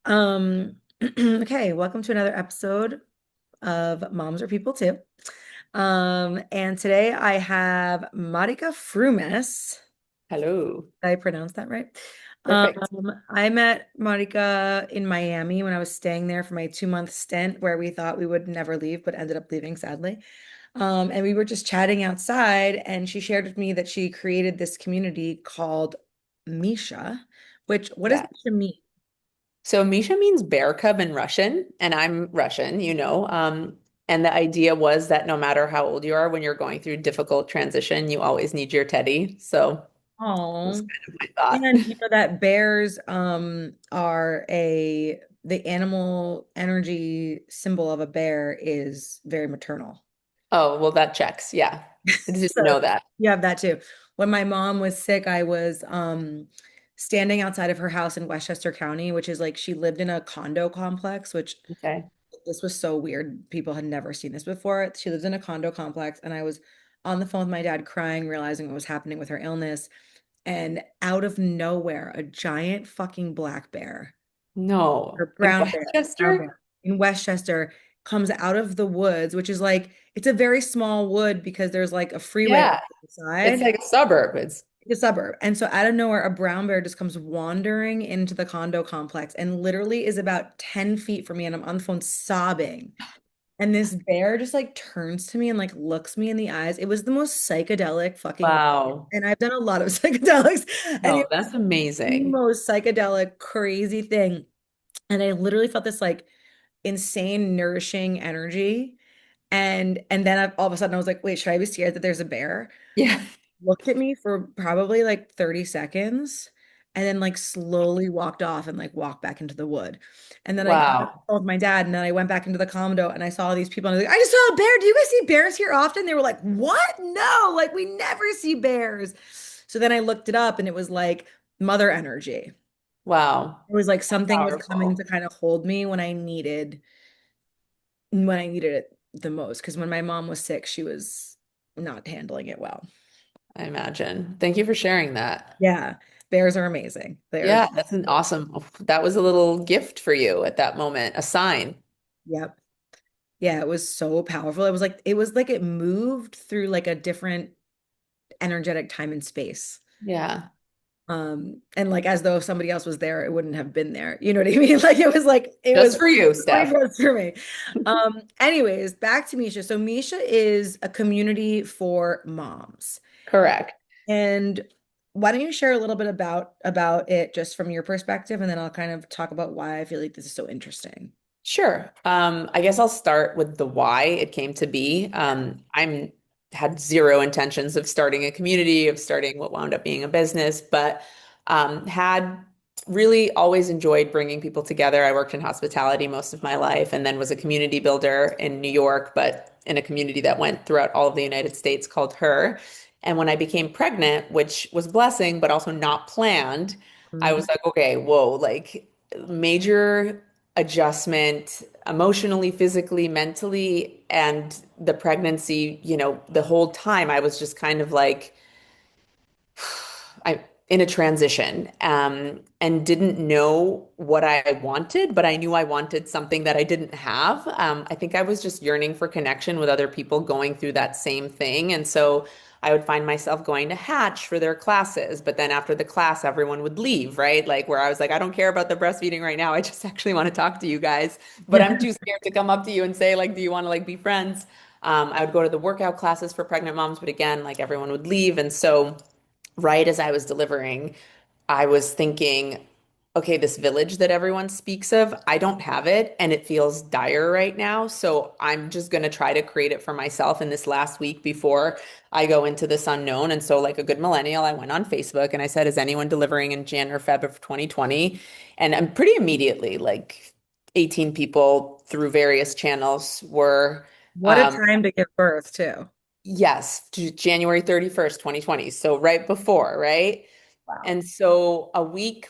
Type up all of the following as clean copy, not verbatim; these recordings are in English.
Um, okay, welcome to another episode of Moms Are People Too. And today I have Marika Frumes. Hello. Did I pronounce that right? Perfect. I met Marika in Miami when I was staying there for my 2 month stint where we thought we would never leave, but ended up leaving sadly. And we were just chatting outside, and she shared with me that she created this community called Misha, which what does Yeah. Misha mean? So Misha means bear cub in Russian, and I'm Russian, you know. And the idea was that no matter how old you are, when you're going through difficult transition, you always need your teddy. So that was Oh. kind of my thought. And you know that bears are a the animal energy symbol of a bear is very maternal. Oh, well, that checks. Yeah. I didn't So know that. you have that too. When my mom was sick, I was standing outside of her house in Westchester County, which is like she lived in a condo complex, which Okay. this was so weird. People had never seen this before. She lives in a condo complex, and I was on the phone with my dad crying, realizing what was happening with her illness. And out of nowhere, a giant fucking black bear No. or In brown Westchester? bear in Westchester comes out of the woods, which is like it's a very small wood because there's like a freeway on Yeah. the It's side, like a suburb. It's a suburb. And so out of nowhere, a brown bear just comes wandering into the condo complex and literally is about 10 feet from me. And I'm on the phone sobbing. And this bear just like turns to me and like looks me in the eyes. It was the most psychedelic fucking, wow. and I've done a lot of psychedelics, and No, it that's was the amazing. most psychedelic, crazy thing. And I literally felt this like insane, nourishing energy. And then all of a sudden I was like, wait, should I be scared that there's a bear? Yeah. Looked at me for probably like 30 seconds and then like slowly walked off and like walked back into the wood. And then I got on the Wow. phone with my dad, and then I went back into the condo and I saw all these people and I was like, I just saw a bear. Do you guys see bears here often? They were like, what? No, like we never see bears. So then I looked it up and it was like mother energy. Wow. It was like something was coming Powerful. to kind of hold me when I needed it the most. Because when my mom was sick, she was not handling it well. I imagine. Thank you for sharing that. Yeah, bears are amazing. They're Yeah, that's an awesome. That was a little gift for you at that moment, a sign. Yep. Yeah, it was so powerful. It was like it moved through like a different energetic time and space. Yeah, And like as though if somebody else was there, it wouldn't have been there. You know what I mean? Like it was just for you, really Steph. just for me. Anyways, back to Misha. So Misha is a community for moms. Correct. And why don't you share a little bit about it just from your perspective, and then I'll kind of talk about why I feel like this is so interesting. Sure. I guess I'll start with the why it came to be. I'm had zero intentions of starting a community, of starting what wound up being a business, but had really always enjoyed bringing people together. I worked in hospitality most of my life and then was a community builder in New York, but in a community that went throughout all of the United States called Her. And when I became pregnant, which was a blessing, but also not planned, I was Mhm. like, okay, whoa, like major adjustment emotionally, physically, mentally, and the pregnancy, the whole time I was just kind of like I in a transition and didn't know what I wanted, but I knew I wanted something that I didn't have. I think I was just yearning for connection with other people going through that same thing. And so I would find myself going to Hatch for their classes, but then after the class, everyone would leave, right? Like where I was like, I don't care about the breastfeeding right now. I just actually want to talk to you guys, but I'm too scared to come up to you and say, like, do you want to like be friends? I would go to the workout classes for pregnant moms, but again, like everyone would leave. And so right as I was delivering, I was thinking, okay, this village that everyone speaks of, I don't have it and it feels dire right now. So I'm just going to try to create it for myself in this last week before I go into this unknown. And so, like a good millennial, I went on Facebook and I said, is anyone delivering in Jan or Feb of 2020? And I'm pretty immediately, like 18 people through various channels were. What a um, time to give birth, too. Yes, January 31st, 2020. So right before, right? Wow. And so a week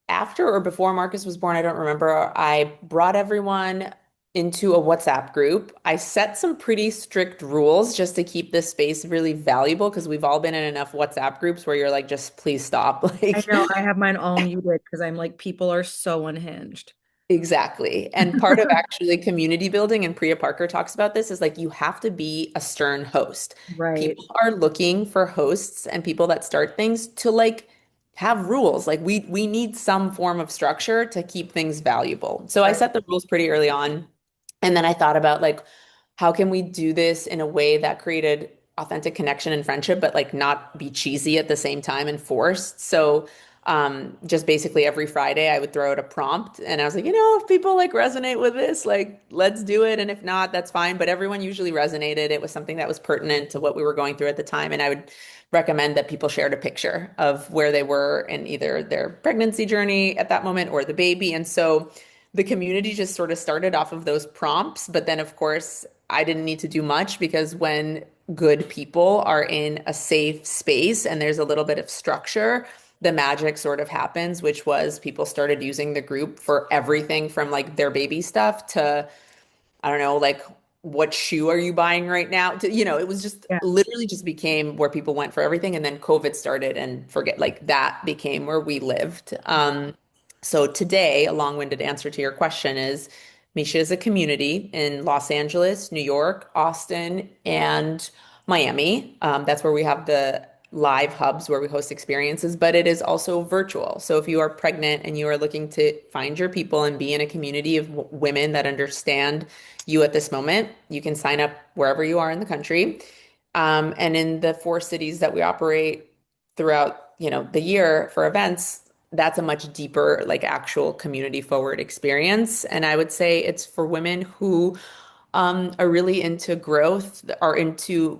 after or before Marcus was born, I don't remember, I brought everyone into a WhatsApp group. I set some pretty strict rules just to keep this space really valuable because we've all been in enough WhatsApp groups where you're like, just please stop. I Like, know I have mine all muted because I'm like, people are so unhinged. Exactly. And part of actually community building, and Priya Parker talks about this, is like you have to be a stern host. Right. People are looking for hosts and people that start things to like have rules. Like we need some form of structure to keep things valuable. So I Right. set the rules pretty early on. And then I thought about like how can we do this in a way that created authentic connection and friendship, but like not be cheesy at the same time and forced. So just basically every Friday I would throw out a prompt and I was like, if people like resonate with this, like let's do it. And if not, that's fine. But everyone usually resonated. It was something that was pertinent to what we were going through at the time. And I would recommend that people shared a picture of where they were in either their pregnancy journey at that moment or the baby. And so the community just sort of started off of those prompts. But then, of course, I didn't need to do much because when good people are in a safe space and there's a little bit of structure, the magic sort of happens, which was people started using the group for everything from like their baby stuff to I don't know, like what shoe are you buying right now? It was just Yeah. literally just became where people went for everything. And then COVID started and forget like that became where we lived. So today, a long-winded answer to your question is Misha is a community in Los Angeles, New York, Austin, and Miami. That's where we have the live hubs where we host experiences, but it is also virtual. So if you are pregnant and you are looking to find your people and be in a community of women that understand you at this moment, you can sign up wherever you are in the country. And in the four cities that we operate throughout, the year for events, that's a much deeper, like actual community forward experience. And I would say it's for women who are really into growth, are into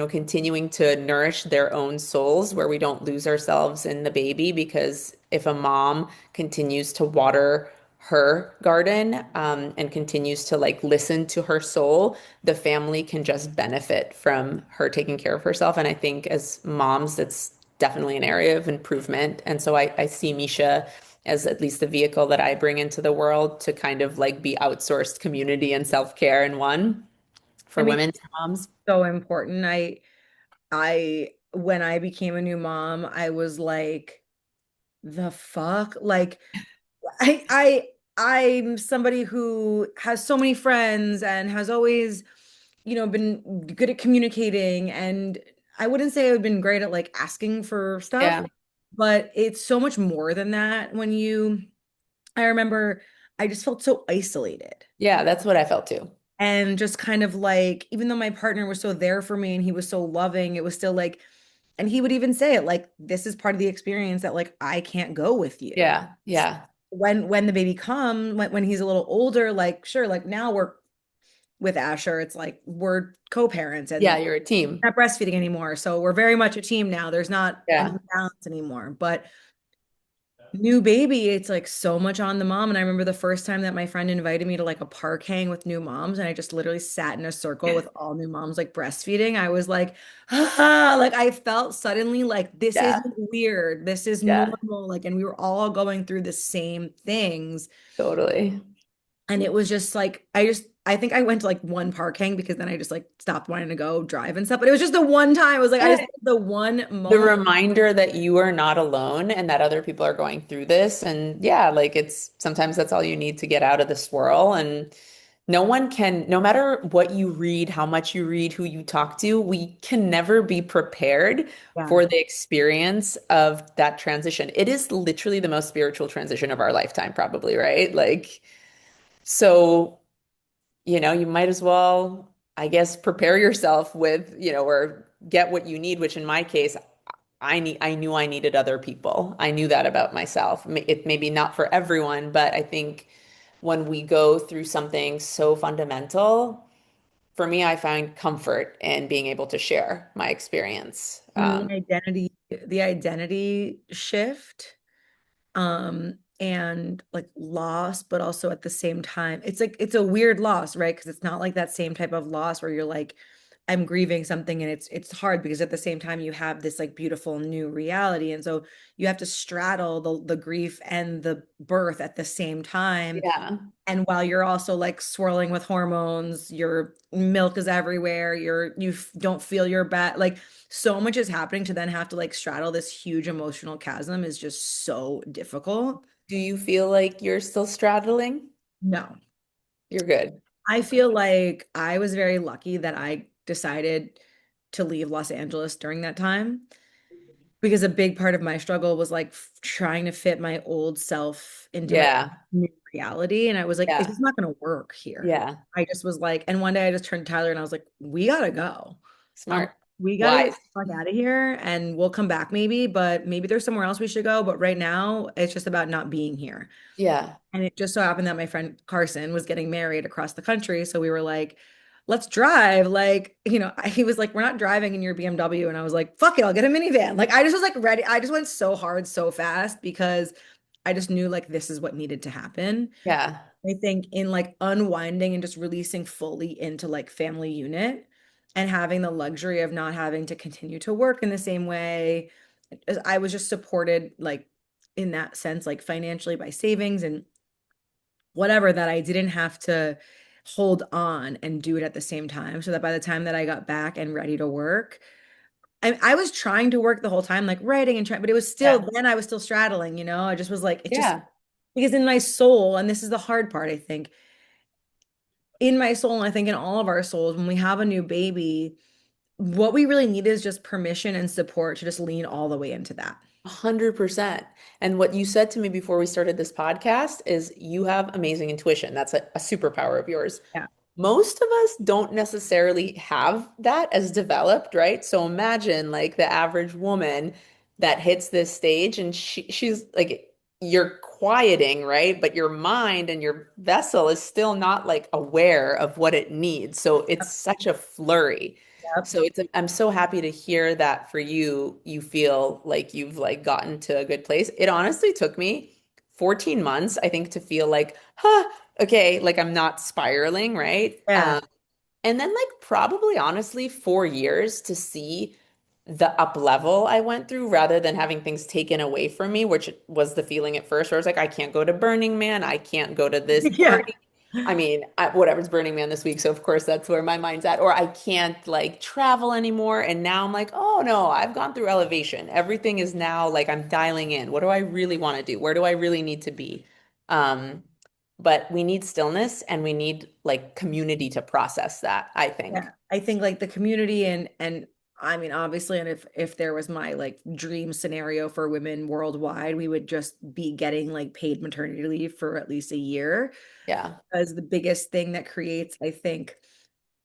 continuing to nourish their own souls, where we don't lose ourselves in the baby. Because if a mom continues to water her garden, and continues to like listen to her soul, the family can just benefit from her taking care of herself. And I think as moms, that's definitely an area of improvement. And so I see Misha as at least the vehicle that I bring into the world to kind of like be outsourced community and self-care in one I for mean, women, for moms. so important. When I became a new mom, I was like, the fuck? Like, I, I, I'm somebody who has so many friends and has always, been good at communicating. And I wouldn't say I've been great at like asking for stuff, Yeah. but it's so much more than that I remember I just felt so isolated. Yeah, that's what I felt too. And just kind of like, even though my partner was so there for me and he was so loving, it was still like, and he would even say it like, this is part of the experience that like I can't go with you. Yeah. Yeah. When the baby comes, when he's a little older, like sure, like now we're with Asher, it's like we're co-parents Yeah, and you're a team. not breastfeeding anymore. So we're very much a team now. There's not an Yeah. imbalance anymore. But new baby, it's like so much on the mom. And I remember the first time that my friend invited me to like a park hang with new moms, and I just literally sat in a circle with all new moms like breastfeeding. I was like, ah, like I felt suddenly like this Yeah. isn't weird. This is Yeah. normal. Like, and we were all going through the same things. Totally. And it was just like, I think I went to like one park hang because then I just like stopped wanting to go drive and stuff. But it was just the one time. It was like, I just, the one The moment. reminder that you are not alone and that other people are going through this. And yeah, like it's sometimes that's all you need to get out of the swirl. And no one can, no matter what you read, how much you read, who you talk to, we can never be prepared Yeah. for the experience of that transition. It is literally the most spiritual transition of our lifetime, probably, right? Like, so you might as well, I guess, prepare yourself with, or get what you need, which in my case, I knew I needed other people. I knew that about myself. It maybe not for everyone, but I think when we go through something so fundamental, for me, I find comfort in being able to share my experience. And the identity shift, and like loss, but also at the same time, it's like it's a weird loss, right? Because it's not like that same type of loss where you're like I'm grieving something, and it's hard because at the same time you have this like beautiful new reality. And so you have to straddle the grief and the birth at the same time. Yeah. And while you're also like swirling with hormones, your milk is everywhere, don't feel your best. Like so much is happening to then have to like straddle this huge emotional chasm is just so difficult. Do you feel like you're still straddling? No. You're good. I feel like I was very lucky that I decided to leave Los Angeles during that time because a big part of my struggle was like trying to fit my old self into my Yeah. new reality. And I was like, it's Yeah. just not going to work here. Yeah. I just was like, and one day I just turned to Tyler and I was like, we gotta go. Um, Smart. we gotta get Wise. the fuck out of here and we'll come back maybe, but maybe there's somewhere else we should go. But right now, it's just about not being here. Yeah. And it just so happened that my friend Carson was getting married across the country. So we were like, let's drive. Like, he was like, we're not driving in your BMW. And I was like, fuck it, I'll get a minivan. Like, I just was like ready. I just went so hard so fast because I just knew like this is what needed to happen. Yeah. I think in like unwinding and just releasing fully into like family unit and having the luxury of not having to continue to work in the same way. I was just supported like in that sense, like financially by savings and whatever, that I didn't have to hold on and do it at the same time. So that by the time that I got back and ready to work, I was trying to work the whole time, like writing and trying, but it was still, Yeah. then I was still straddling, I just was like, it just, Yeah. because in my soul, and this is the hard part, I think, in my soul, and I think in all of our souls, when we have a new baby, what we really need is just permission and support to just lean all the way into that. 100%. And what you said to me before we started this podcast is you have amazing intuition. That's a superpower of yours. Yeah. Most of us don't necessarily have that as developed, right? So imagine like the average woman that hits this stage and she's like you're quieting, right? But your mind and your vessel is still not like aware of what it needs. So it's such a flurry. Yep. So I'm so happy to hear that for you, you feel like you've like gotten to a good place. It honestly took me 14 months, I think, to feel like, huh, okay, like I'm not spiraling, right? Yeah. And then like probably honestly 4 years to see the up level I went through rather than having things taken away from me, which was the feeling at first where I was like, I can't go to Burning Man, I can't go to this Yeah. party. I mean, whatever's Burning Man this week, so of course that's where my mind's at. Or I can't like travel anymore. And now I'm like, oh no, I've gone through elevation. Everything is now like I'm dialing in. What do I really want to do? Where do I really need to be? Um, but we need stillness and we need like community to process that, I think. Yeah, I think like the community and I mean obviously, and if there was my like dream scenario for women worldwide, we would just be getting like paid maternity leave for at least a year, Yeah. because the biggest thing that creates, I think,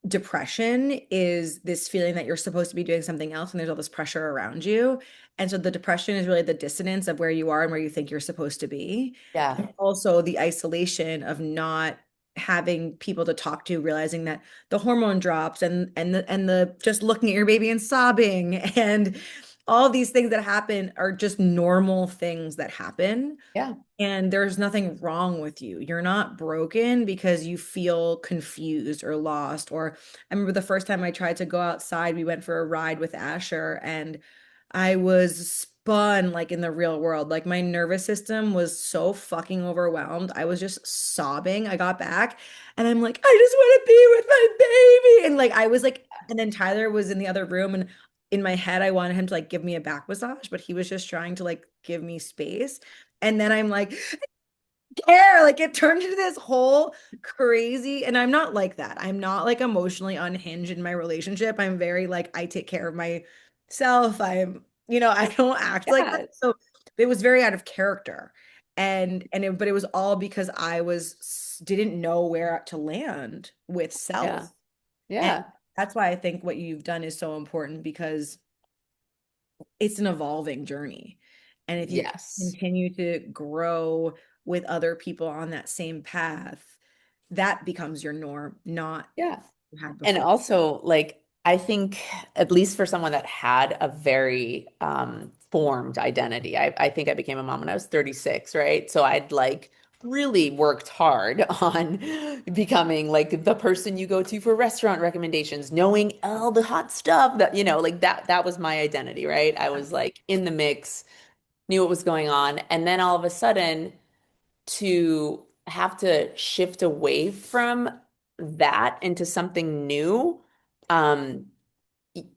depression is this feeling that you're supposed to be doing something else and there's all this pressure around you. And so the depression is really the dissonance of where you are and where you think you're supposed to be. Yeah. And also the isolation of not having people to talk to, realizing that the hormone drops and the just looking at your baby and sobbing and all these things that happen are just normal things that happen. Yeah. And there's nothing wrong with you. You're not broken because you feel confused or lost. Or I remember the first time I tried to go outside, we went for a ride with Asher and I was spun like in the real world. Like my nervous system was so fucking overwhelmed. I was just sobbing. I got back and I'm like, I just want to be with my baby. And like I was like, and then Tyler was in the other room and in my head, I wanted him to like give me a back massage, but he was just trying to like give me space. And then I'm like, care. Like it turned into this whole crazy, and I'm not like that. I'm not like emotionally unhinged in my relationship. I'm very like, I take care of myself. I don't act like that. Yeah. So it was very out of character. But it was all because didn't know where to land with Yeah. self. And Yeah. that's why I think what you've done is so important because it's an evolving journey. And if you Yes. continue to grow with other people on that same path, that becomes your norm, not Yeah. what you had And before. also, like, I think, at least for someone that had a very formed identity, I think I became a mom when I was 36, right? So I'd like really worked hard on becoming like the person you go to for restaurant recommendations, knowing all the hot stuff that, like that was my identity, right? I was like in the mix, knew what was going on. And then all of a sudden to have to shift away from that into something new, um,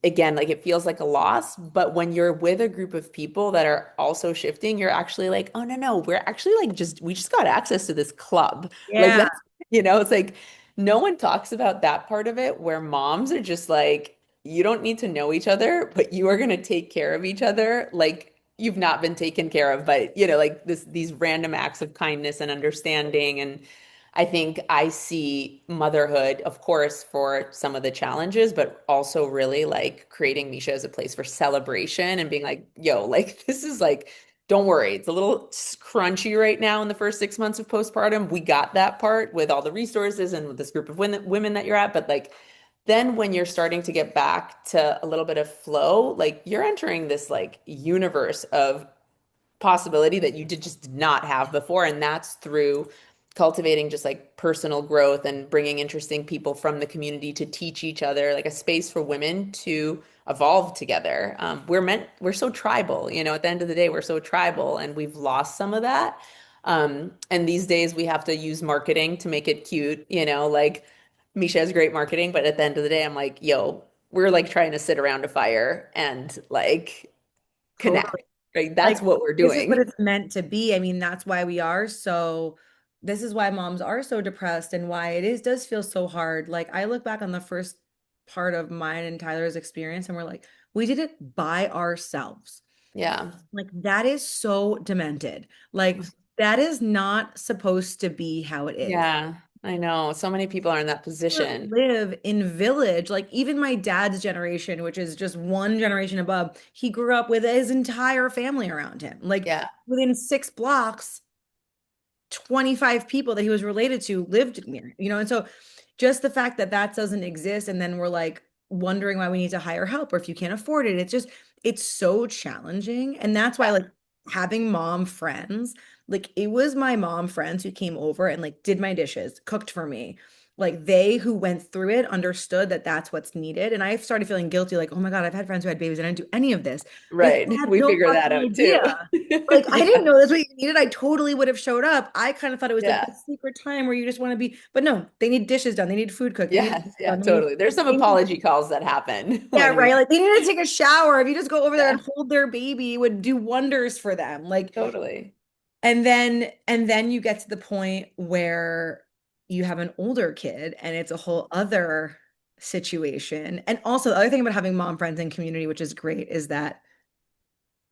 again, like it feels like a loss, but when you're with a group of people that are also shifting, you're actually like, oh no, no, we're actually like we just got access to this club. Like Yeah. that's, it's like no one talks about that part of it where moms are just like, you don't need to know each other, but you are going to take care of each other like you've not been taken care of, but like these random acts of kindness and understanding. And I think I see motherhood, of course, for some of the challenges, but also really like creating Misha as a place for celebration and being like, yo, like this is like, don't worry, it's a little crunchy right now in the first 6 months of postpartum. We got that part with all the resources and with this group of women that you're at, but like then when you're starting to get back to a little bit of flow, like you're entering this like universe of possibility that you just did not have before. And that's through cultivating just like personal growth and bringing interesting people from the community to teach each other, like a space for women to evolve together. We're so tribal, at the end of the day, we're so tribal and we've lost some of that. And these days we have to use marketing to make it cute, like Misha has great marketing, but at the end of the day, I'm like, yo, we're like trying to sit around a fire and like connect. Totally. Right? That's Like, what we're this is what doing. it's meant to be. I mean, that's why we are so, this is why moms are so depressed and why does feel so hard. Like, I look back on the first part of mine and Tyler's experience, and we're like, we did it by ourselves. Yeah. Like, that is so demented. Like, that is not supposed to be how it is. Yeah. I know. So many people are in that position. Live in village. Like, even my dad's generation, which is just one generation above, he grew up with his entire family around him. Like, Yeah. within 6 blocks, 25 people that he was related to lived near, and so just the fact that that doesn't exist, and then we're like wondering why we need to hire help or if you can't afford it, it's so challenging. And that's why, Yeah. like, having mom friends, like, it was my mom friends who came over and like did my dishes, cooked for me. Like, they who went through it understood that that's what's needed. And I started feeling guilty, like, oh my God, I've had friends who had babies and I didn't do any of this because Right. I had We no figure that fucking out too. idea. Like, I Yeah. didn't know that's what you needed. I totally would have showed up. I kind of thought it was like Yeah. the secret time where you just want to be, but no, they need dishes done. They need food cooked. They need Yes. this Yeah, done. totally. There's some They need, apology calls that happen yeah, when right. we, Like, they need to take a shower. If you just go over there yeah, and hold their baby, it would do wonders for them. Like, totally. and then you get to the point where you have an older kid and it's a whole other situation. And also the other thing about having mom friends and community, which is great, is that,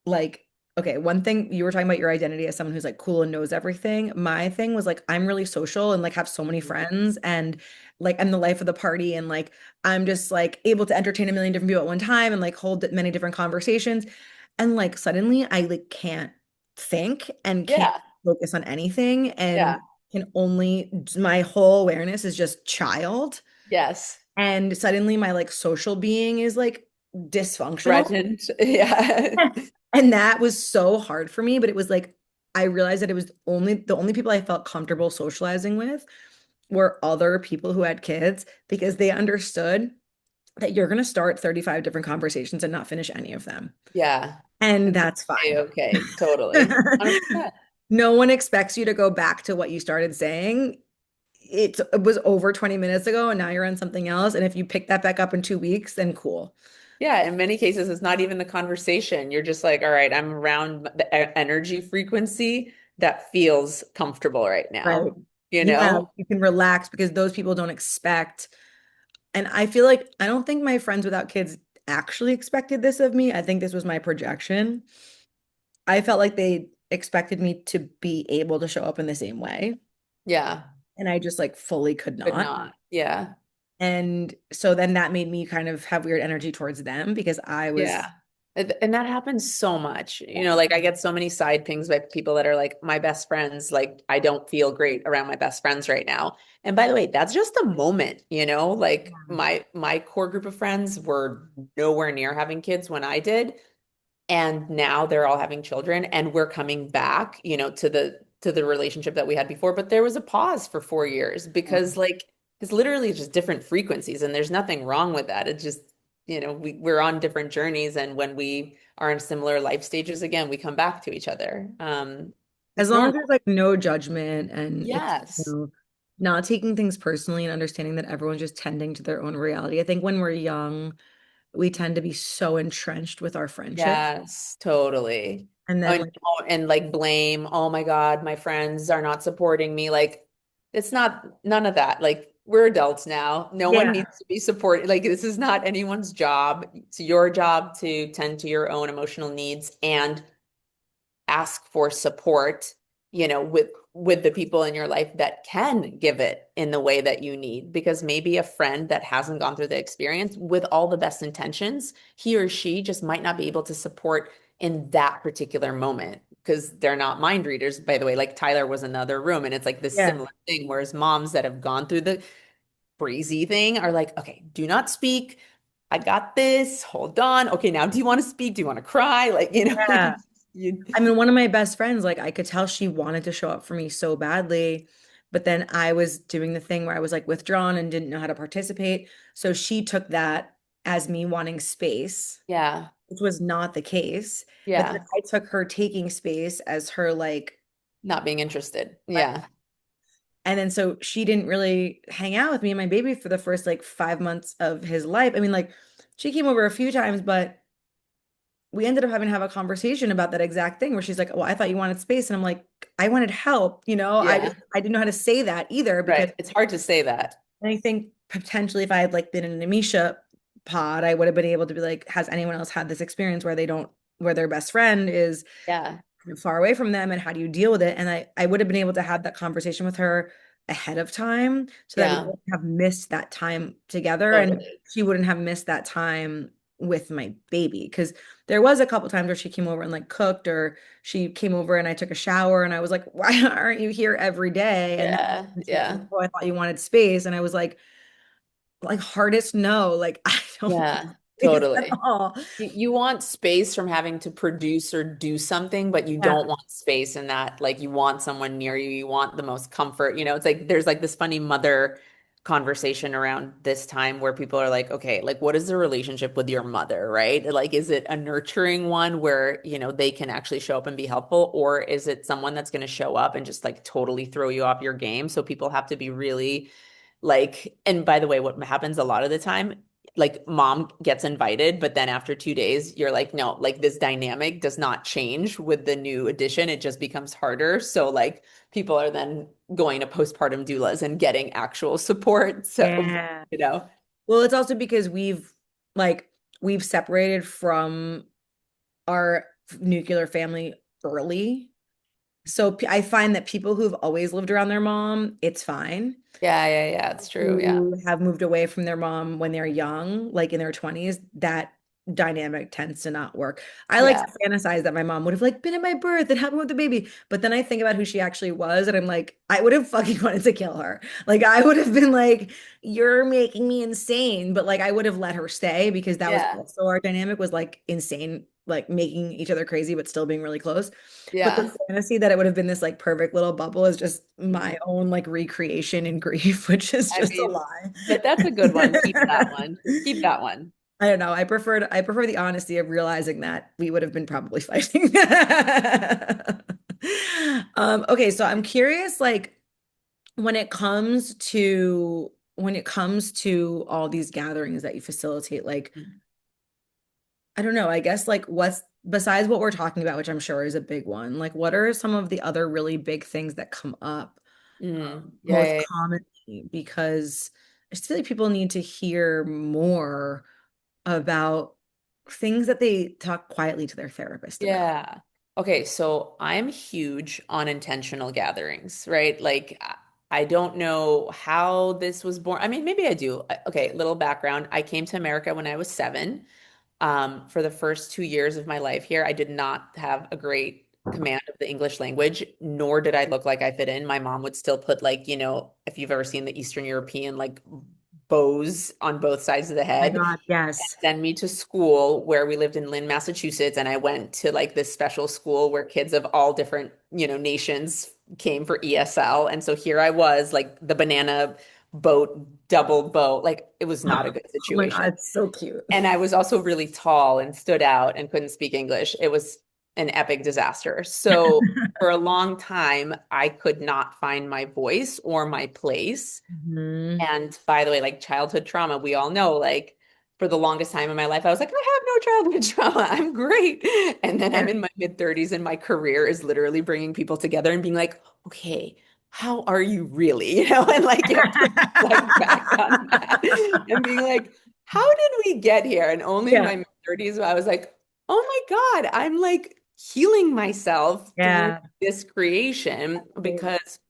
like, okay, one thing, you were talking about your identity as someone who's like cool and knows everything. My thing was like, I'm really social and like have so many friends, and like I'm the life of the party, and like I'm just like able to entertain a million different people at one time and like hold many different conversations. And like suddenly I like can't think and can't Yeah. focus on anything, and Yeah. can only, my whole awareness is just child. Yes. And suddenly my like social being is like dysfunctional. Threatened. Yeah. And that was so hard for me, but it was like I realized that it was the only people I felt comfortable socializing with were other people who had kids, because they understood that you're going to start 35 different conversations and not finish any of them. Yeah. And It's that's okay. fine. Okay. Totally. 100%. No one expects you to go back to what you started saying. It was over 20 minutes ago and now you're on something else. And if you pick that back up in 2 weeks, then cool. Yeah, in many cases, it's not even the conversation. You're just like, all right, I'm around the energy frequency that feels comfortable right Right. now, you Yeah, know? you can relax because those people don't expect. And I feel like I don't think my friends without kids actually expected this of me. I think this was my projection. I felt like they expected me to be able to show up in the same way. Yeah, And I just like fully could but not. not. Yeah. And so then that made me kind of have weird energy towards them because I was, Yeah. And that happens so much. Like I get so many side pings by people that are like, my best friends, like I don't feel great around my best friends right now. And by the way, that's just a moment, like my core group of friends were nowhere near having kids when I did. And now they're all having children and we're coming back, to to the relationship that we had before, but there was a pause for 4 years because like it's literally just different frequencies and there's nothing wrong with that. It's just, we're on different journeys and when we are in similar life stages again, we come back to each other. As It's long as there's normal. like no judgment and it's, Yes. not taking things personally and understanding that everyone's just tending to their own reality. I think when we're young, we tend to be so entrenched with our friendship. Yes, totally. And then And like, and like blame, oh my God, my friends are not supporting me. Like it's not none of that. Like we're adults now. No one yeah, needs to be supported. Like this is not anyone's job. It's your job to tend to your own emotional needs and ask for support, with the people in your life that can give it in the way that you need. Because maybe a friend that hasn't gone through the experience with all the best intentions, he or she just might not be able to support in that particular moment because they're not mind readers. By the way, like Tyler was in another room, and it's like this yeah, similar thing. Whereas moms that have gone through the crazy thing are like, okay, do not speak. I got this. Hold on. Okay, now do you want to speak? Do you want to cry? Like, yeah. you I mean, one of my best friends, like I could tell she wanted to show up for me so badly, but then I was doing the thing where I was like withdrawn and didn't know how to participate. So she took that as me wanting space, yeah. which was not the case. But then Yeah. I took her taking space as her like, Not being interested. Yeah. and then so she didn't really hang out with me and my baby for the first like 5 months of his life. I mean, like she came over a few times, but we ended up having to have a conversation about that exact thing where she's like, "Well, I thought you wanted space." And I'm like, "I wanted help, you know." Yeah. I didn't know how to say that either because Right. It's hard to say that. I think potentially if I had like been in an Amisha pod, I would have been able to be like, "Has anyone else had this experience where they don't where their best friend is Yeah. far away from them and how do you deal with it?" And I would have been able to have that conversation with her ahead of time so that we Yeah. wouldn't have missed that time together and Totally. she wouldn't have missed that time with my baby because there was a couple times where she came over and like cooked or she came over and I took a shower and I was like, why aren't you here every day? And Yeah. then she's like, Yeah. oh, I thought you wanted space. And I was like hardest no, like I don't want Yeah. space at Totally. all. You want space from having to produce or do something, but you Yeah. don't want space in that. Like you want someone near you. You want the most comfort. It's like there's like this funny mother conversation around this time where people are like, okay, like what is the relationship with your mother, right? Like, is it a nurturing one where, they can actually show up and be helpful, or is it someone that's going to show up and just like totally throw you off your game? So people have to be really like, and by the way, what happens a lot of the time, like mom gets invited, but then after 2 days, you're like, no, like this dynamic does not change with the new addition. It just becomes harder. So like people are then going to postpartum doulas and getting actual support. So, Yeah. you know, Well, it's also because like we've separated from our nuclear family early. So I find that people who've always lived around their mom, it's fine. yeah, yeah, yeah, it's true. Yeah. Who have moved away from their mom when they're young, like in their 20s, that dynamic tends to not work. I like Yeah. to fantasize that my mom would have like been at my birth and helped me with the baby. But then I think about who she actually was, and I'm like, I would have fucking wanted to kill her. Like I would have been like, you're making me insane. But like I would have let her stay because that was Yeah. also our dynamic was like insane, like making each other crazy, but still being really close. But the Yeah. fantasy that it would have been this like perfect little bubble is just Mhm. my own like recreation in grief, which is I just a mean, lie. but that's a good one. Keep that one. Keep that one. I don't know. I prefer the honesty of realizing that we would have been probably fighting. Okay, so I'm curious, like when it comes to all these gatherings that you facilitate, like I don't know, I guess like what's besides what we're talking about, which I'm sure is a big one, like what are some of the other really big things that come up Yeah, most yeah, yeah. commonly? Because I just feel like people need to hear more about things that they talk quietly to their therapist about. Yeah. Okay, so I'm huge on intentional gatherings, right? Like, I don't know how this was born. I mean, maybe I do. Okay, little background. I came to America when I was 7. For the first 2 years of my life here, I did not have a great command of the English language, nor did I look like I fit in. My mom would still put like, if you've ever seen the Eastern European like bows on both sides of the My head, God, yes. send me to school where we lived in Lynn, Massachusetts, and I went to like this special school where kids of all different, nations came for ESL. And so here I was, like the banana boat, double boat. Like it was not a good Oh my God, situation. it's so cute. And I was also really tall and stood out and couldn't speak English. It was an epic disaster. So for a long time, I could not find my voice or my place. Mhm. And by the way, like childhood trauma, we all know, like for the longest time in my life, I was like, I have no childhood trauma. I'm great. And then Yeah. I'm in my mid 30s and my career is literally bringing people together and being like, okay, how are you really? And like you have to reflect back on that and being like, how did we get here? And only in Yeah. my mid 30s, I was like, oh my God, I'm like healing myself through Yeah. this creation because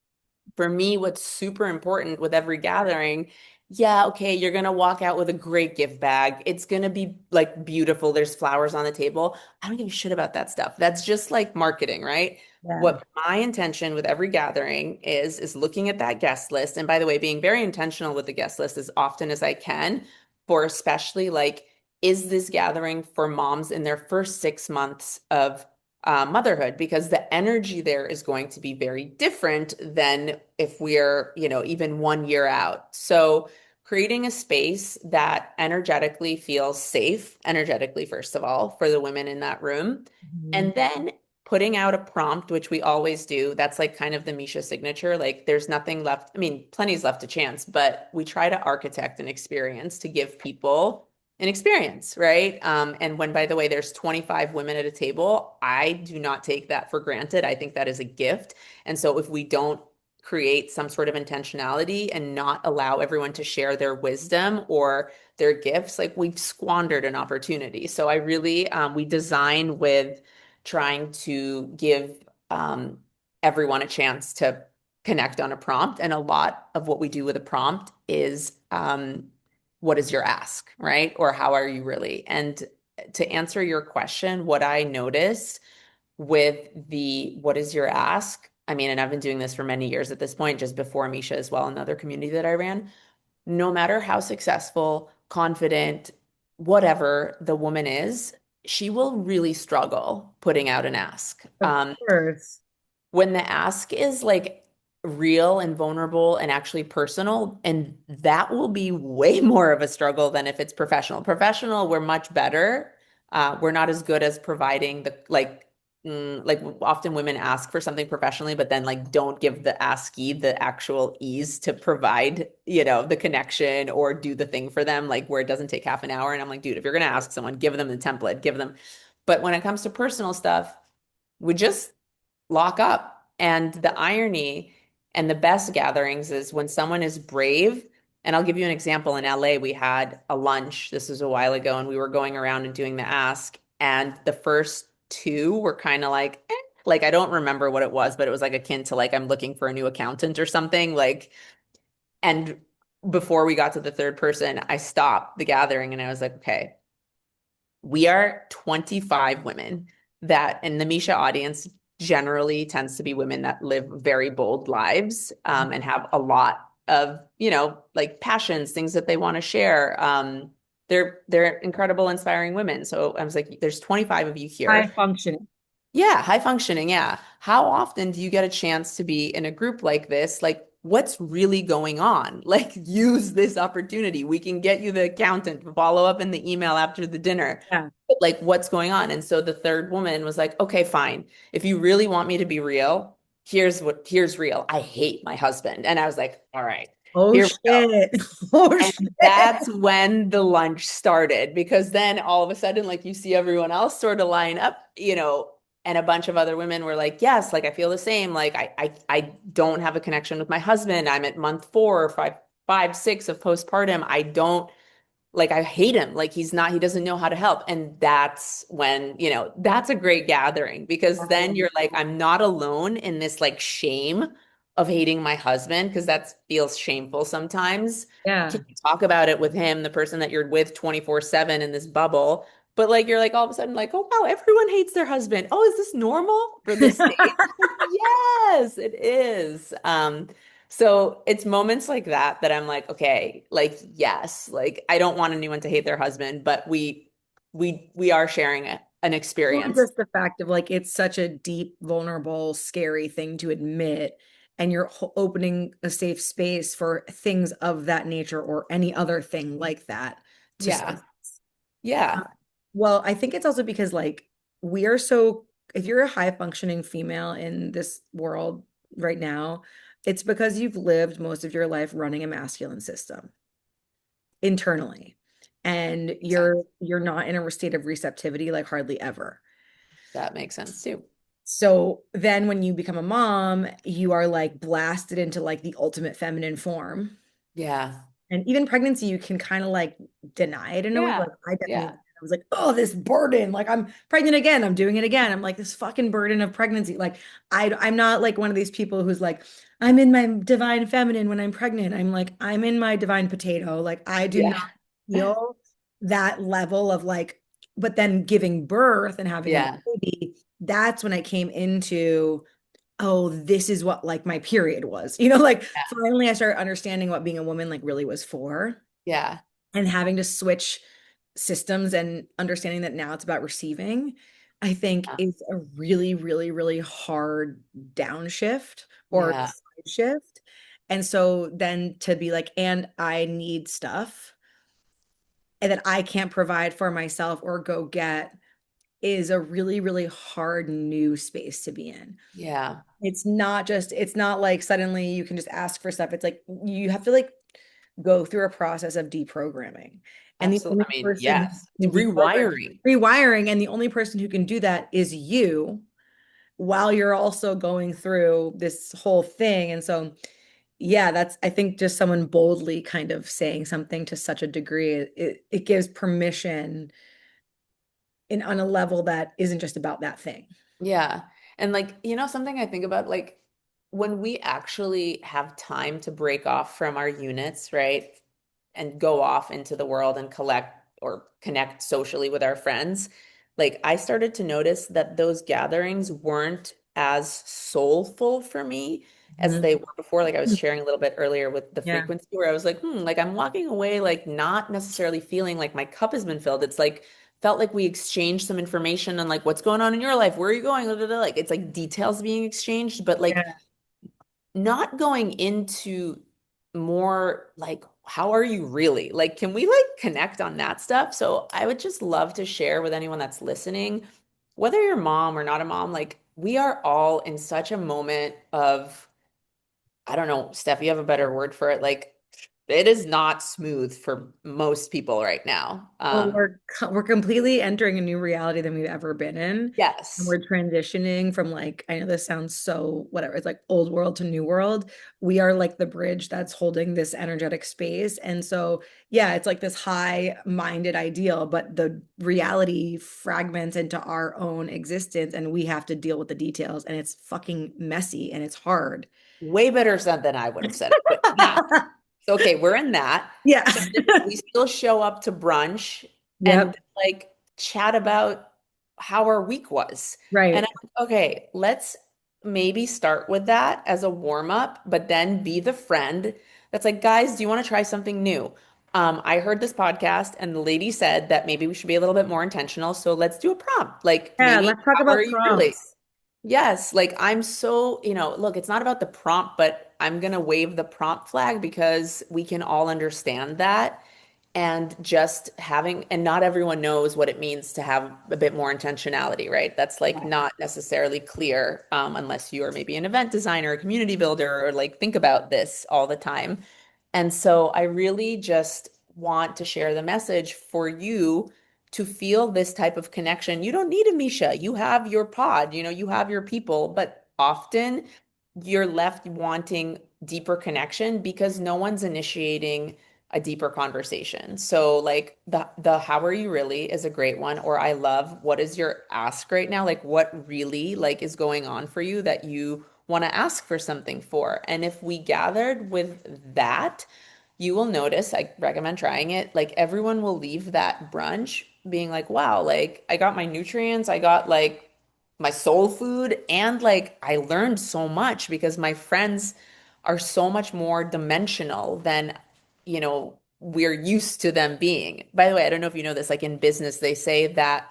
for me, what's super important with every gathering, yeah, okay, you're gonna walk out with a great gift bag. It's gonna be like beautiful. There's flowers on the table. I don't give a shit about that stuff. That's just like marketing, right? Yeah. What my intention with every gathering is looking at that guest list. And by the way, being very intentional with the guest list as often as I can for especially like, is this gathering for moms in their first 6 months of motherhood because the energy there is going to be very different than if we're, even 1 year out. So creating a space that energetically feels safe, energetically, first of all, for the women in that room. Mhm. And then putting out a prompt, which we always do. That's like kind of the Misha signature. Like there's nothing left. I mean, plenty's left to chance, but we try to architect an experience to give people an experience, right? And when, by the way, there's 25 women at a table, I do not take that for granted. I think that is a gift. And so if we don't create some sort of intentionality and not allow everyone to share their wisdom or their gifts, like we've squandered an opportunity. So I really, we design with trying to give everyone a chance to connect on a prompt. And a lot of what we do with a prompt is what is your ask, right? Or how are you really? And to answer your question, what I noticed with the what is your ask? I mean, and I've been doing this for many years at this point, just before Misha as well, another community that I ran. No matter how successful, confident, whatever the woman is, she will really struggle putting out an ask. Of course. When the ask is like real and vulnerable and actually personal, and that will be way more of a struggle than if it's professional. Professional, we're much better. We're not as good as providing the like often women ask for something professionally, but then like don't give the askee the actual ease to provide, the connection or do the thing for them, like where it doesn't take half an hour. And I'm like, dude, if you're gonna ask someone, give them the template, give them. But when it comes to personal stuff, we just lock up. And the irony and the best gatherings is when someone is brave. And I'll give you an example. In LA, we had a lunch. This was a while ago, and we were going around and doing the ask. And the first two were kind of like, like I don't remember what it was, but it was like akin to like I'm looking for a new accountant or something. Like, and before we got to the third person, I stopped the gathering and I was like, okay, we are 25 women that in the Misha audience generally tends to be women that live very bold lives and have a lot of, like passions, things that they want to share. They're incredible, inspiring women. So I was like, there's 25 of you High here. functioning. Yeah, high functioning. Yeah. How often do you get a chance to be in a group like this? Like, what's really going on? Like, use this opportunity. We can get you the accountant, follow up in the email after the dinner. Yeah. But like, what's going on? And so the third woman was like, okay, fine. If you really want me to be real, here's real. I hate my husband. And I was like, all right, Oh here we go. shit. Oh And shit. that's when the lunch started because then all of a sudden, like you see everyone else sort of line up, and a bunch of other women were like, yes, like I feel the same. Like I don't have a connection with my husband. I'm at month 4 or 5, 6 of postpartum. I don't like I hate him. Like he doesn't know how to help. And that's when, that's a great gathering because then you're like, I'm not alone in this like shame of hating my husband because that feels shameful sometimes. Yeah. Can you talk about it with him, the person that you're with 24/7 in this bubble? But like you're like all of a sudden like, oh wow, everyone hates their husband. Oh, is this normal for this stage? Like, yes, it is. So it's moments like that that I'm like, okay, like yes, like I don't want anyone to hate their husband, but we are sharing an Well, experience. just the fact of like it's such a deep, vulnerable, scary thing to admit, and you're opening a safe space for things of that nature or any other thing like that to Yeah. surface. Uh, Yeah. Well, I think it's also because like we are so, if you're a high functioning female in this world right now, it's because you've lived most of your life running a masculine system internally, and Makes sense. you're not in a state of receptivity like hardly ever. That makes sense too. So then when you become a mom, you are like blasted into like the ultimate feminine form. Yeah. And even pregnancy, you can kind of like deny it in a way. Like Yeah. I definitely, Yeah. I was like, oh, this burden. Like I'm pregnant again. I'm doing it again. I'm like this fucking burden of pregnancy. Like I'm not like one of these people who's like, I'm in my divine feminine when I'm pregnant. I'm like, I'm in my divine potato. Like I do not Yeah. feel that level of like, but then giving birth and having a Yeah. baby, that's when I came into, oh, this is what like my period was. Like finally I started understanding what being a woman like really was for, Yeah. and having to switch systems and understanding that now it's about receiving, I think Yeah. is a really, really, really hard downshift or Yeah. side shift. And so then to be like, and I need stuff and that I can't provide for myself or go get is a really, really hard new space to be in. Yeah. It's not like suddenly you can just ask for stuff. It's like you have to like go through a process of deprogramming. And the Absolutely. only I mean, person yes. who can deprogram, Rewiring. rewiring, and the only person who can do that is you while you're also going through this whole thing. And so, yeah, that's, I think just someone boldly kind of saying something to such a degree, it gives permission in on a level that isn't just about that thing. Yeah. And like, something I think about, like when we actually have time to break off from our units, right? And go off into the world and collect or connect socially with our friends, like I started to notice that those gatherings weren't as soulful for me as Mhm. they were before. Like I was sharing a little bit earlier with the Yeah. frequency where I was like, like I'm walking away, like not necessarily feeling like my cup has been filled. It's like felt like we exchanged some information on like what's going on in your life, where are you going, da, da, da. Like it's like details being exchanged, but like Yeah. not going into more like how are you really? Like can we like connect on that stuff? So I would just love to share with anyone that's listening, whether you're a mom or not a mom, like we are all in such a moment of, I don't know, Steph, you have a better word for it. Like it is not smooth for most people right now. Well, we're completely entering a new reality than we've ever been in. And Yes. we're transitioning from like, I know this sounds so whatever, it's like old world to new world. We are like the bridge that's holding this energetic space. And so, yeah, it's like this high-minded ideal, but the reality fragments into our own existence and we have to deal with the details. And it's fucking messy and it's hard. Way better said than I would have said it. But yeah. So, okay, we're in that. Yeah. So then we still show up to brunch and Yep. like chat about how our week was. And Right. I'm like, okay, let's maybe start with that as a warm up, but then be the friend that's like, guys, do you want to try something new? I heard this podcast and the lady said that maybe we should be a little bit more intentional. So let's do a prompt. Like Yeah. maybe, Let's talk how are about you really? prompts. Yes, like I'm so, look, it's not about the prompt, but I'm gonna wave the prompt flag because we can all understand that. And just having, and not everyone knows what it means to have a bit more intentionality, right? That's like not necessarily clear unless you are maybe an event designer, a community builder, or like think about this all the time. And so I really just want to share the message for you to feel this type of connection. You don't need a Misha. You have your pod, you have your people, but often you're left wanting deeper connection because no one's initiating a deeper conversation. So like the how are you really is a great one, or I love what is your ask right now? Like what really like is going on for you that you want to ask for something for? And if we gathered with that, you will notice, I recommend trying it. Like everyone will leave that brunch being like, wow, like I got my nutrients, I got like my soul food, and like I learned so much because my friends are so much more dimensional than, we're used to them being. By the way, I don't know if you know this, like in business, they say that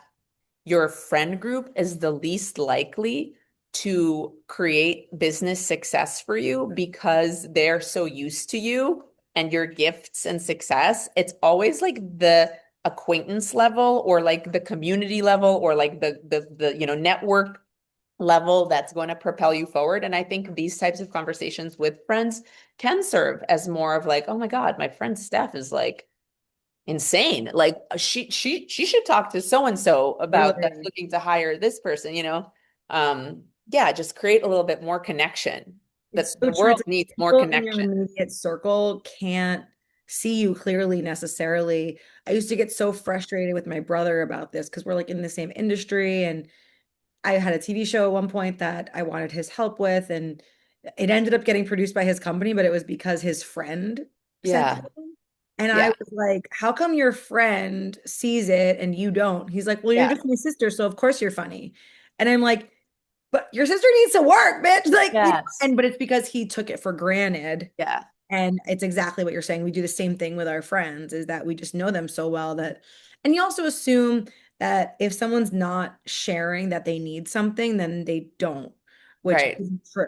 your friend group is the least likely to create business success for you because they're so used to you and your gifts and success. It's always like the acquaintance level or like the community level or like the network level that's going to propel you forward. And I think these types of conversations with friends can serve as more of like, oh my God, my friend Steph is like insane. Like she should talk to so and so about that's Totally. looking to hire this person. Yeah, just create a little bit more connection. It's That so the true. world It's like needs more people in your connection. immediate circle can't see you clearly necessarily. I used to get so frustrated with my brother about this because we're like in the same industry, and I had a TV show at one point that I wanted his help with, and it ended up getting produced by his company, but it was because his friend said Yeah. so. And I Yeah. was like, how come your friend sees it and you don't? He's like, well, you're Yeah. just my sister, so of course you're funny. And I'm like, but your sister needs to work, bitch. Like, Yes. and but it's because he took it for granted. Yeah. And it's exactly what you're saying. We do the same thing with our friends, is that we just know them so well that, and you also assume that if someone's not sharing that they need something, then they don't, which Right. isn't true.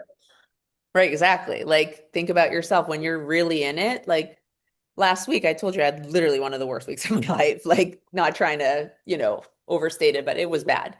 Right, exactly. Like think about yourself when you're really in it. Like last week I told you I had literally one of the worst weeks of my life. Like not trying to, overstate it, but it was bad.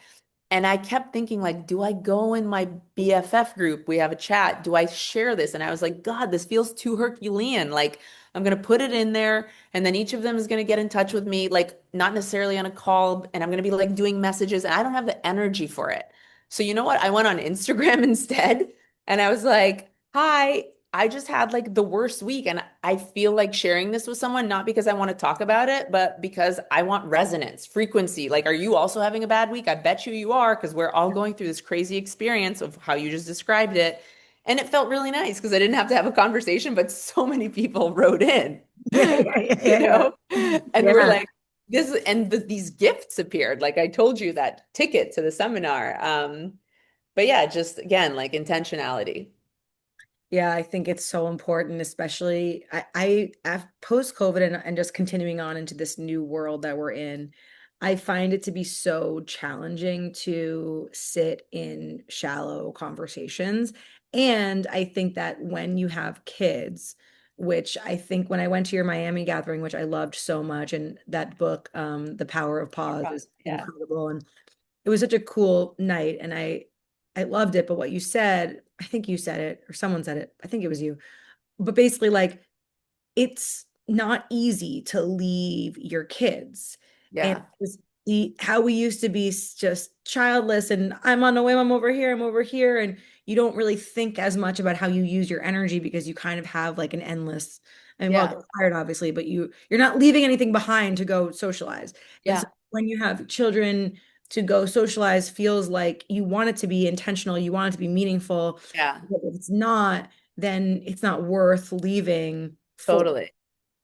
And I kept thinking, like, do I go in my BFF group? We have a chat. Do I share this? And I was like, God, this feels too Herculean. Like, I'm going to put it in there, and then each of them is going to get in touch with me, like, not necessarily on a call, and I'm going to be like doing messages, and I don't have the energy for it. So, you know what? I went on Instagram instead, and I was like, hi. I just had like the worst week, and I feel like sharing this with someone, not because I want to talk about it, but because I want resonance, frequency. Like, are you also having a bad week? I bet you are, because we're all going through this crazy experience of how you just described it. And it felt really nice because I didn't have to have a conversation, but so many people wrote in, Yeah, yeah, yeah, you yeah, know, yeah. and we're Yeah. like, this, and these gifts appeared. Like I told you that ticket to the seminar. But yeah, just again, like intentionality. Yeah, I think it's so important, especially post COVID and just continuing on into this new world that we're in. I find it to be so challenging to sit in shallow conversations. And I think that when you have kids, which I think when I went to your Miami gathering, which I loved so much, and that book, The Power of Pause, is Yeah. incredible. And it was such a cool night, and I loved it. But what you said, I think you said it or someone said it, I think it was you, but basically like it's not easy to leave your kids. And Yeah. it's how we used to be just childless and I'm on the way, I'm over here. And you don't really think as much about how you use your energy because you kind of have like an endless, I mean, well, it Yeah. gets tired, obviously, but you're not leaving anything behind to go socialize. And so Yeah. when you have children to go socialize feels like you want it to be intentional, you want it to be meaningful. Yeah. But if it's not, then it's not worth leaving for. Totally.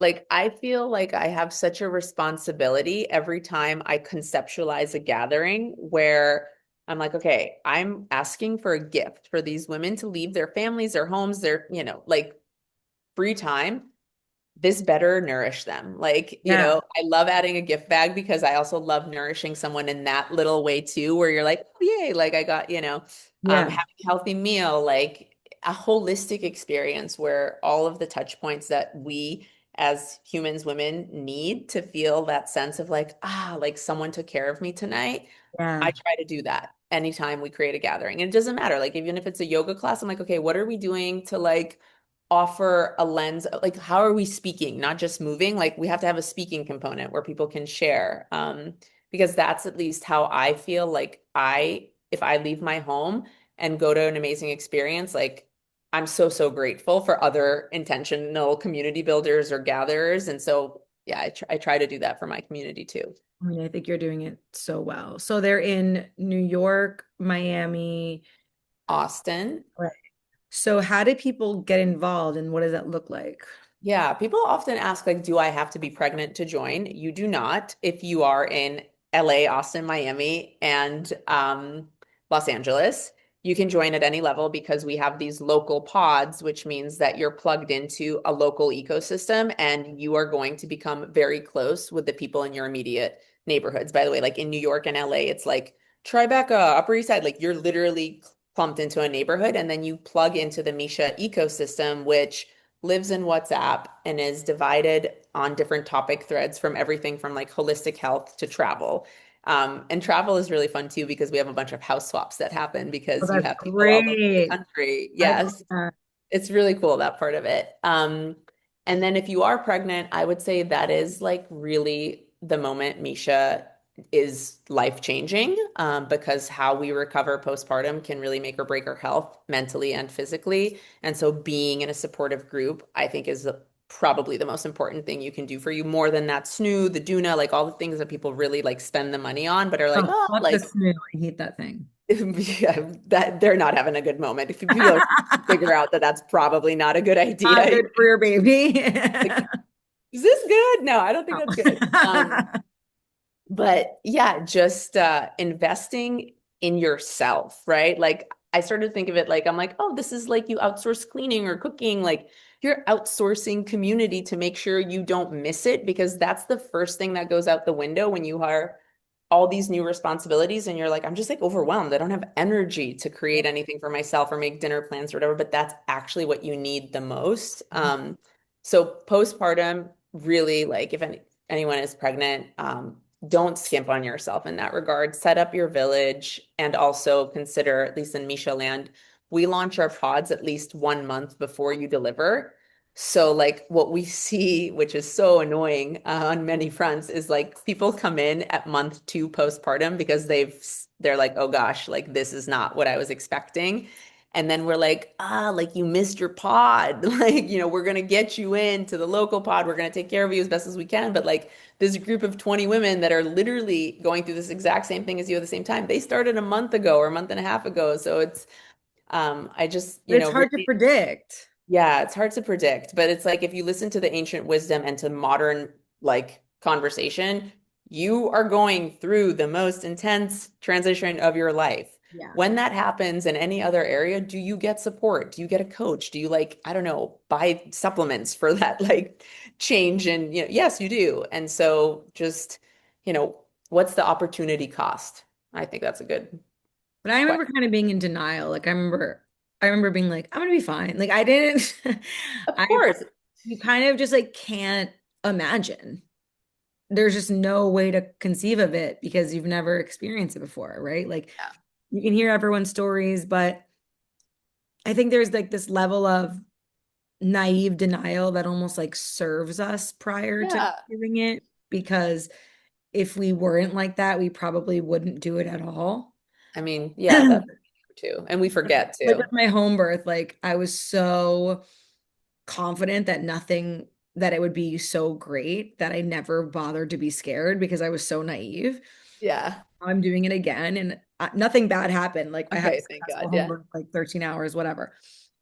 Like, I feel like I have such a responsibility every time I conceptualize a gathering where I'm like, okay, I'm asking for a gift for these women to leave their families, their homes, their, like free time. This better nourish them. Like, Yeah, I love adding a gift bag because I also love nourishing someone in that little way too, where you're like, oh, yay, like I got, yeah, having a healthy meal, like a holistic experience where all of the touch points that we as humans, women need to feel that sense of like, like someone took care of me tonight. I yeah, try to do that anytime we create a gathering. And it doesn't matter. Like, even if it's a yoga class, I'm like, okay, what are we doing to like offer a lens? Like, how are we speaking, not just moving? Like, we have to have a speaking component where people can share. Because that's at least how I feel like if I leave my home and go to an amazing experience, like, I'm so, so grateful for other intentional community builders or gatherers. And so, yeah, I try to do that for my community too. I mean, I think you're doing it so well. So they're in New York, Miami. Austin. Right. So how do people get involved and what does that look like? Yeah, people often ask, like, do I have to be pregnant to join? You do not if you are in LA, Austin, Miami, and Los Angeles. You can join at any level because we have these local pods, which means that you're plugged into a local ecosystem and you are going to become very close with the people in your immediate neighborhoods. By the way, like in New York and LA, it's like Tribeca, Upper East Side, like you're literally clumped into a neighborhood and then you plug into the Misha ecosystem, which lives in WhatsApp and is divided on different topic threads from everything from like holistic health to travel. And travel is really fun too because we have a bunch of house swaps that happen Oh, because you that's have people all over the great. country. I love Yes, that. it's really cool, that part of it. And then if you are pregnant, I would say that is like really the moment Misha is life changing, because how we recover postpartum can really make or break our health mentally and physically. And so being in a supportive group, I think is probably the most important thing you can do for you more than that snoo, the Duna, like all the things that people really like spend the money on, but are like, Oh, oh, fuck the like snoo. I hate that thing. yeah, that they're not having a good moment. If people are figure out that that's probably not a good Not idea, good for your baby. like, is this good? No, I don't think No. that's good. But yeah, just investing in yourself, right? Like I started to think of it like I'm like, oh, this is like you outsource cleaning or cooking, like you're outsourcing community to make sure you don't miss it because that's the first thing that goes out the window when you are all these new responsibilities and you're like, I'm just like overwhelmed. I don't have energy to create anything for myself or make dinner plans or whatever, but that's actually what you need the most. So postpartum, really like if anyone is pregnant, don't skimp on yourself in that regard. Set up your village and also consider, at least in Misha land, we launch our pods at least 1 month before you deliver. So, like, what we see, which is so annoying on many fronts, is like people come in at month 2 postpartum because they're like, oh gosh, like this is not what I was expecting. And then we're like, like you missed your pod. Like, we're gonna get you into the local pod. We're gonna take care of you as best as we can. But like this group of 20 women that are literally going through this exact same thing as you at the same time, they started a month ago or a month and a half ago. So it's I just, But it's hard to really predict. yeah, it's hard to predict, but it's like if you listen to the ancient wisdom and to modern like conversation, you are going through the most intense transition of your life. Yeah. When that happens in any other area, do you get support? Do you get a coach? Do you like, I don't know, buy supplements for that like change? And yes, you do. And so just, what's the opportunity cost? I think that's a good But I remember question. kind of being in denial. Like I remember being like, I'm gonna be fine. Like I didn't Of I course. you kind of just like can't imagine. There's just no way to conceive of it because you've never experienced it before, right? Like Yeah. you can hear everyone's stories, but I think there's like this level of naive denial that almost like serves us prior to Yeah. doing it because if we weren't like that, we probably wouldn't do it at all. I mean, yeah, that's true too. And we forget Like with too. my home birth, like I was so confident that nothing that it would be so great that I never bothered to be scared because I was so naive. Yeah. I'm doing it again and nothing bad happened. Like I had a Okay, thank successful God. home Yeah. birth, like 13 hours, whatever.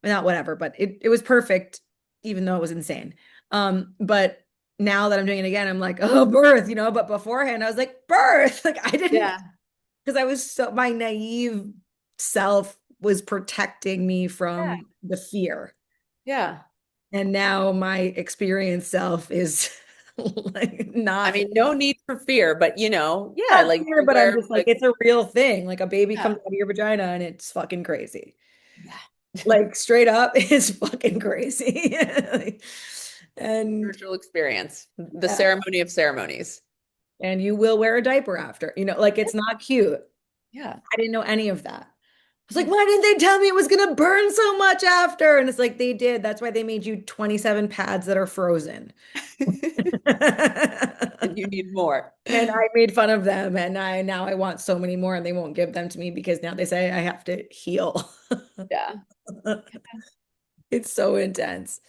Not whatever, but it was perfect, even though it was insane. But now that I'm doing it again, I'm like, oh, birth, but beforehand I was like, birth. Like I didn't, Yeah. because I was so, my naive self was protecting me Yeah. from the fear. Yeah. And now my experienced self is like I not mean, no need for fear, but yeah, not like fear, but I'm beware, just like, like, it's a real thing. Like a baby yeah. comes out of your vagina and it's fucking crazy. Yeah. Like straight up, it's fucking crazy. And Spiritual experience, the yeah, ceremony of ceremonies. and you will wear a diaper after, like it's not cute. Yeah. I didn't know any of that. I was like, Yeah. why didn't they tell me it was gonna burn so much after? And it's like they did. That's why they made you 27 pads that are frozen. And you need more. And I made fun of them, and I want so many more, and they won't give them to me because now they say I have to heal. Yeah. It's so intense.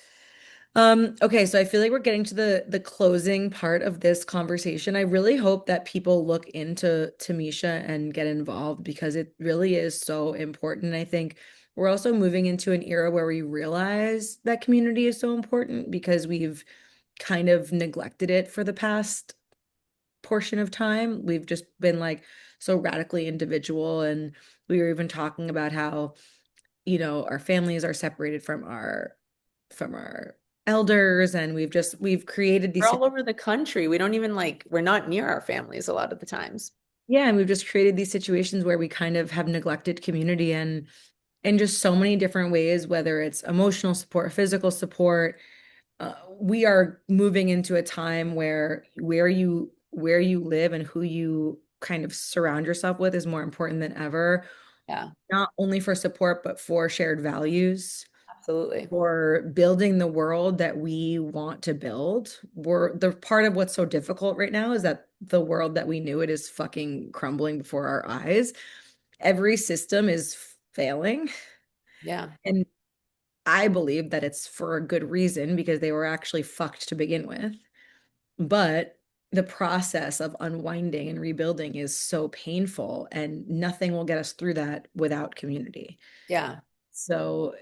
Okay, so I feel like we're getting to the closing part of this conversation. I really hope that people look into Tamisha and get involved because it really is so important. I think we're also moving into an era where we realize that community is so important because we've kind of neglected it for the past portion of time. We've just been like so radically individual and We were even talking about how, our families are separated from our elders, and we've created We're these all over the country. We don't even like, we're not near our families a lot of the times. yeah, and we've just created these situations where we kind of have neglected community and in just so many different ways, whether it's emotional support, physical support. We are moving into a time where you live and who you kind of surround yourself with is more important than ever, Yeah, not only for support, but for shared values, absolutely. for building the world that we want to build. The part of what's so difficult right now is that the world that we knew it is fucking crumbling before our eyes. Every system is failing. Yeah. And I believe that it's for a good reason because they were actually fucked to begin with. But the process of unwinding and rebuilding is so painful, and nothing will get us through that without community. Yeah. So,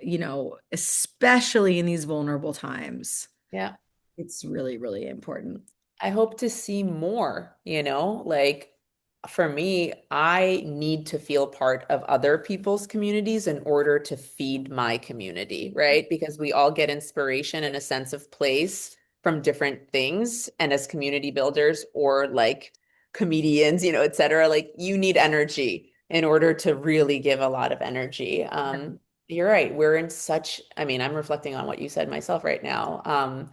especially in these vulnerable times, Yeah. it's really, really important. I hope to see more, like for me, I need to feel part of other people's communities in order to feed my community, right? Because we all get inspiration and a sense of place from different things. And as community builders or like comedians, et cetera, like you need energy in order to really give a lot of energy. You're right. We're in such, I mean, I'm reflecting on what you said myself right now.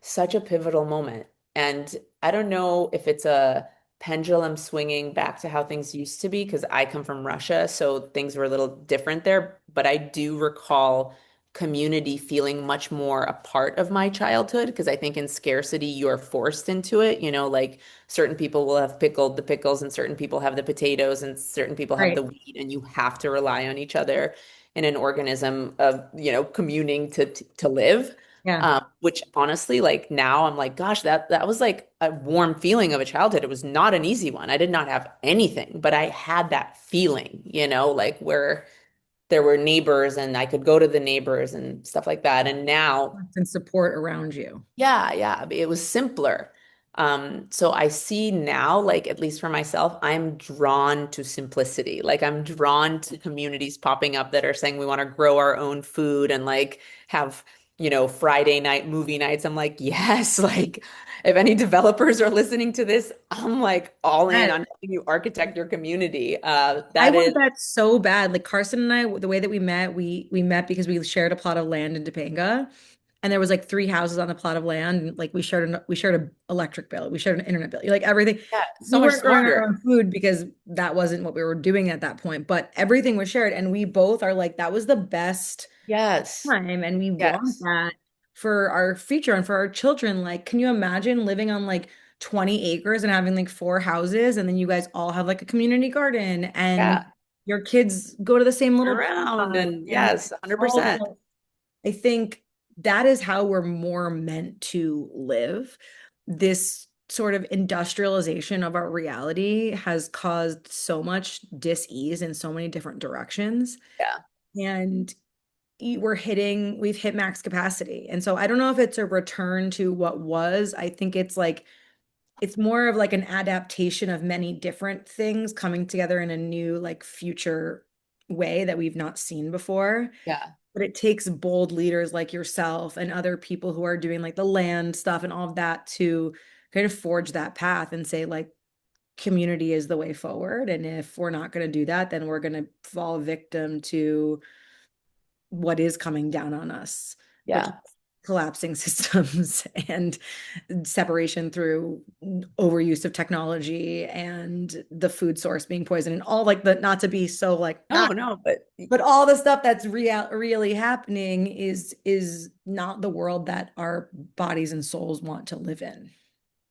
Such a pivotal moment. And I don't know if it's a pendulum swinging back to how things used to be, because I come from Russia, so things were a little different there. But I do recall community feeling much more a part of my childhood, because I think in scarcity, you're forced into it. Like certain people will have pickled the pickles, and certain people have the potatoes, and certain people have the Right. wheat, and you have to rely on each other in an organism of, communing to live. Yeah. Which honestly, like now I'm like, gosh, that was like a warm feeling of a childhood. It was not an easy one. I did not have anything, but I had that feeling, like where there were neighbors and I could go to the neighbors and stuff like that. And now And support around you. yeah, yeah, it was simpler. So I see now, like at least for myself, I'm drawn to simplicity. Like I'm drawn to communities popping up that are saying we want to grow our own food and like have, Friday night movie nights. I'm like, yes, like if any developers are listening to this, I'm like all in Yes. on helping you architect your community. I That is, want that so bad. Like Carson and I, the way that we met, we met because we shared a plot of land in Topanga, and there was like three houses on the plot of land. And, like we shared an electric bill, we shared an internet bill. Like everything. yeah, We so much weren't growing our smarter. own food because that wasn't what we were doing at that point, but everything was shared, and we both are like that was the best Yes, time, and we want yes, that for our future and for our children. Like, can you imagine living on like 20 acres and having like four houses, and then you guys all have like a community garden, and yeah, your kids go to the same little around playground, and and yes, all 100%. the, I think that is how we're more meant to live. This sort of industrialization of our reality has caused so much dis-ease in so many different directions. Yeah. And we've hit max capacity. And so I don't know if it's a return to what was. I think it's more of like an adaptation of many different things coming together in a new like future way that we've not seen before. Yeah. But it takes bold leaders like yourself and other people who are doing like the land stuff and all of that to kind of forge that path and say like community is the way forward. And if we're not going to do that, then we're going to fall victim to what is coming down on us, which is Yeah. collapsing systems and separation through overuse of technology and the food source being poisoned and all like the not to be so like No, no, but but all the stuff that's really happening is not the world that our bodies and souls want to live in.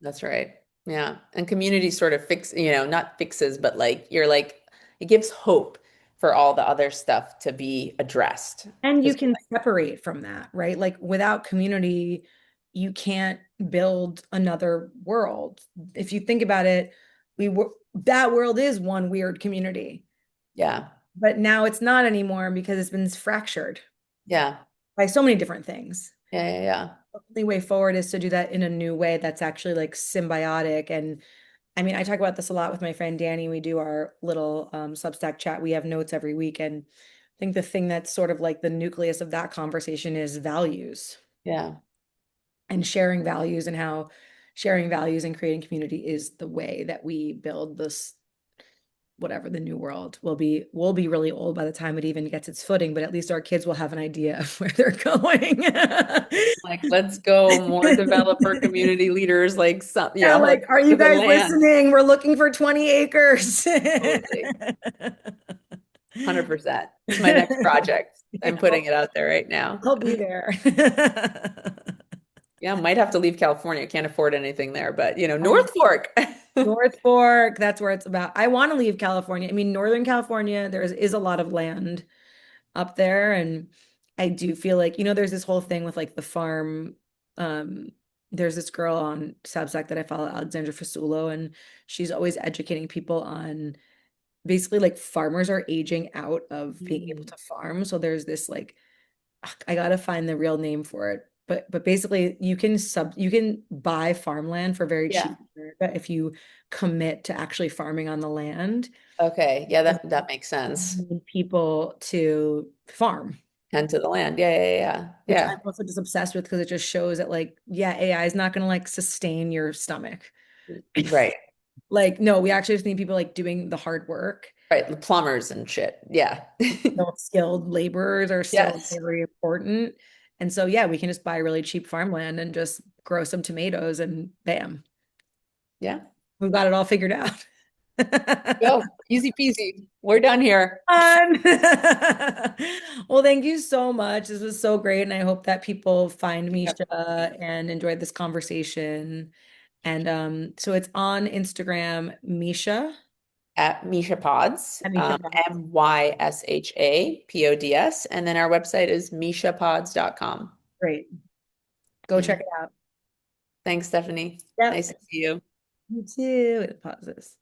that's right. Yeah. And community sort of not fixes, but like you're like, it gives hope for all the other stuff to be addressed. And you Because can separate from that, right? Like without community, you can't build another world. If you think about it, that world is one weird community, yeah. but now it's not anymore because it's been fractured Yeah. by so many different things. Yeah. Yeah. Yeah. The only way forward is to do that in a new way that's actually like symbiotic and I mean, I talk about this a lot with my friend Danny. We do our little Substack chat. We have notes every week. And I think the thing that's sort of like the nucleus of that conversation is values Yeah. and sharing values, and how sharing values and creating community is the way that we build this, whatever the new world will be. We'll be really old by the time it even gets its footing, but at least our kids will have an idea of where they're going. Like, let's go more developer community leaders, like some, Yeah, yeah, like, like are you for the guys land. listening? We're looking for 20 acres. Totally. 100%. It's my next project. I'm Yeah, putting it out there right now. I'll be there. Yeah, might have to leave California. Can't afford anything there, but I know. North Fork. North Fork, that's where it's about. I want to leave California. I mean, Northern California, is a lot of land up there. And I do feel like, there's this whole thing with like the farm. Um, there's this girl on Substack that I follow, Alexandra Fasulo, and she's always educating people on basically like farmers are aging out of being able Mm. to farm. So there's this like, I gotta find the real name for it. But basically you can buy farmland for very Yeah. cheap in America if you commit to actually farming on the land. Okay. Yeah, And that makes sense. you need people to farm, Tend to the land. Yeah, yeah, yeah. which Yeah. I'm also just obsessed with because it just shows that like, yeah, AI is not gonna like sustain your stomach. Right. Like, no, we actually just need people like doing the hard work. Right. The plumbers and shit. Yeah. Still skilled laborers are still Yes. very important. And so, yeah, we can just buy really cheap farmland and just grow some tomatoes and bam, Yeah. we've got it all figured out. Go. Easy peasy. We're done here. Fun. Well, thank you so much. This was so great. And I hope that people find Yep. Misha and enjoyed this conversation. And so it's on Instagram, Misha At Misha Pods, at Misha. MYSHAPODS. And then our website is mishapods.com. Great. Go Yeah. check it out. Thanks, Stephanie. Yep. Nice to see you. You too. It pauses.